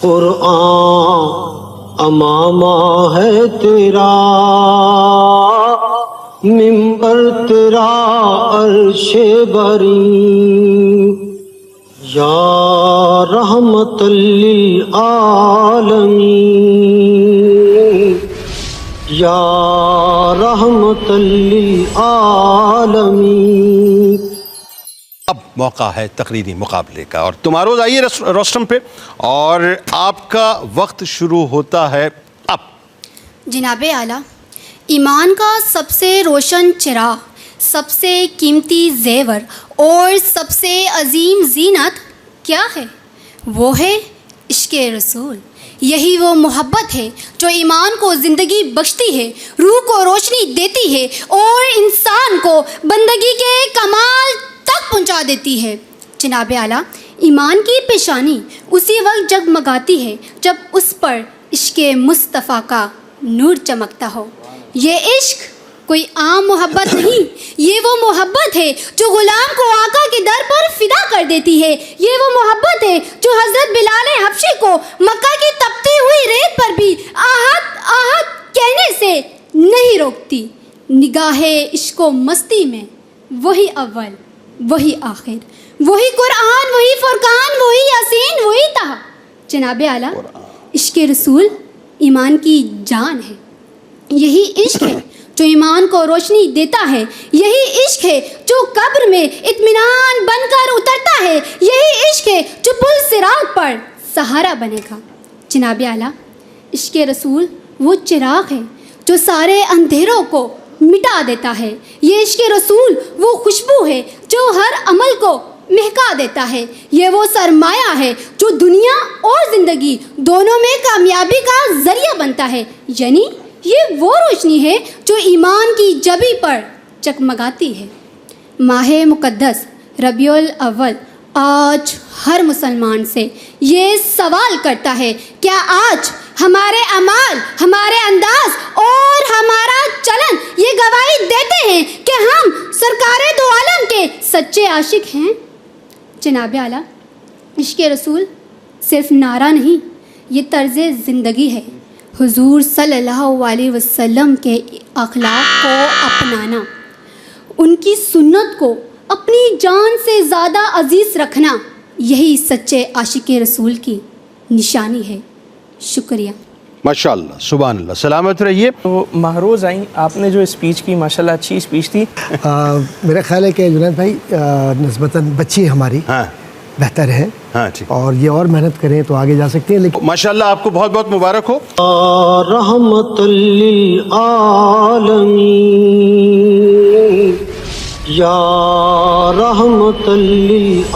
قرآن امامہ ہے تیرا، منبر تیرا عرش بری، یا رحمت للعالمین، یا رحمت للعالمین۔ اب موقع ہے تقریری مقابلے کا، اور تمہارو آئیے روسٹم پہ، اور آپ کا وقت شروع ہوتا ہے اب۔ جناب اعلیٰ، ایمان کا سب سے روشن چراغ، سب سے قیمتی زیور اور سب سے عظیم زینت کیا ہے؟ وہ ہے عشق رسول۔ یہی وہ محبت ہے جو ایمان کو زندگی بخشتی ہے، روح کو روشنی دیتی ہے اور انسان کو بندگی کے کمال تک پہنچا دیتی ہے۔ جناب اعلیٰ، ایمان کی پیشانی اسی وقت جگمگاتی ہے جب اس پر عشق مصطفیٰ کا نور چمکتا ہو۔ یہ عشق کوئی عام محبت نہیں، یہ وہ محبت ہے جو غلام کو آقا کے در پر فدا کر دیتی ہے۔ یہ وہ محبت ہے جو حضرت بلال حبشی کو مکہ کی تپتی ہوئی ریت پر بھی آہت آہت کہنے سے نہیں روکتی۔ نگاہ عشق و مستی میں وہی اول، وہی آخر، وہی قرآن، وہی فرقان، وہی یاسین، وہی طہ۔ جناب اعلیٰ، عشق رسول ایمان کی جان ہے۔ یہی عشق ہے جو ایمان کو روشنی دیتا ہے، یہی عشق ہے جو قبر میں اطمینان بن کر اترتا ہے، یہی عشق ہے جو پل صراط پر سہارا بنے گا۔ جناب اعلیٰ، عشق رسول وہ چراغ ہے جو سارے اندھیروں کو مٹا دیتا ہے، یہ عشق رسول وہ خوشبو ہے جو ہر عمل کو مہکا دیتا ہے، یہ وہ سرمایہ ہے جو دنیا اور زندگی دونوں میں کامیابی کا ذریعہ بنتا ہے، یعنی یہ وہ روشنی ہے جو ایمان کی جبی پر چکمگاتی ہے۔ ماہ مقدس ربیع الاول آج ہر مسلمان سے یہ سوال کرتا ہے، کیا آج ہمارے اعمال، ہمارے انداز اور ہمارا چلن یہ گواہی دیتے ہیں کہ ہم سرکار دو عالم کے سچے عاشق ہیں؟ جناب اعلیٰ، عشق رسول صرف نعرہ نہیں، یہ طرز زندگی ہے۔ حضور صلی اللہ علیہ وسلم کے اخلاق کو اپنانا، ان کی سنت کو اپنی جان سے زیادہ عزیز رکھنا، یہی سچے عاشق رسول کی نشانی ہے۔ شکریہ۔ ماشاءاللہ، سبحان اللہ، سلامت رہیے۔ تو مہروز آئیں، آپ نے جو اسپیچ کی ماشاءاللہ اچھی اسپیچ تھی۔ میرا خیال ہے کہ جنید بھائی نسبتاً بچی ہماری بہتر ہے، اور یہ اور محنت کریں تو آگے جا سکتے ہیں، لیکن ماشاءاللہ آپ کو بہت بہت مبارک ہو۔ رحمت للعالمین، یا رحمت للعالمین۔